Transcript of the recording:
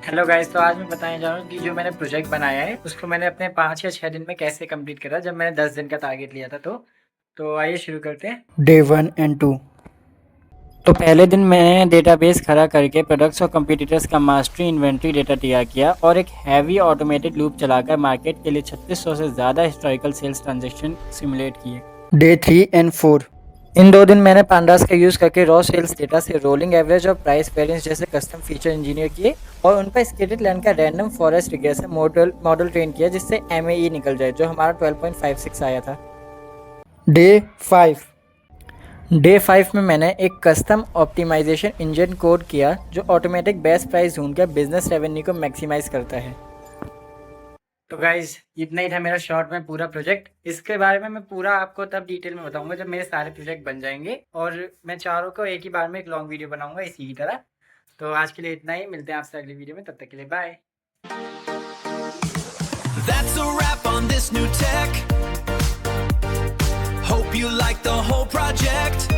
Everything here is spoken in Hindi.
हेलो गाइस, तो आज मैं बताने जा रहा हूँ कि जो मैंने प्रोजेक्ट बनाया है उसको मैंने अपने 5 या 6 दिन में कैसे कंप्लीट करा जब मैंने 10 दिन का टारगेट लिया था। तो आइए शुरू करते हैं। Day 1 and 2। तो पहले दिन मैंने डेटाबेस खड़ा करके प्रोडक्ट्स और कंपटीटर्स का मास्टरी इन्वेंट्री डेटा तैयार किया और एक हैवी ऑटोमेटेड लूप चलाकर मार्केट के लिए 3600 से ज़्यादा हिस्टोरिकल सेल्स ट्रांजैक्शन सिमुलेट किए। Day 3 and 4। इन 2 दिन मैंने पांडास का यूज़ करके रॉ सेल्स डेटा से रोलिंग एवरेज और प्राइस वेरिएंस जैसे कस्टम फीचर इंजीनियर किए और उन पर स्केटेड लैंड का random forest regression model train किया जिससे MAE निकल जाए, जो हमारा 12.56 आया था। डे 5। डे 5 में मैंने एक कस्टम ऑप्टिमाइजेशन इंजन कोड किया जो ऑटोमेटिक बेस्ट प्राइस ढूंढकर बिजनेस रेवेन्यू को मैक्सिमाइज करता है। तो गाइज इतना ही था मेरा शॉर्ट में पूरा प्रोजेक्ट। इसके बारे में मैं पूरा आपको तब डिटेल में बताऊंगा जब मेरे सारे प्रोजेक्ट बन जाएंगे और मैं चारों को एक ही बार में एक लॉन्ग वीडियो बनाऊंगा इसी की तरह। तो आज के लिए इतना ही, मिलते हैं आपसे अगली वीडियो में, तब तक के लिए bye. That's a wrap on this new tech. Hope you like the whole project.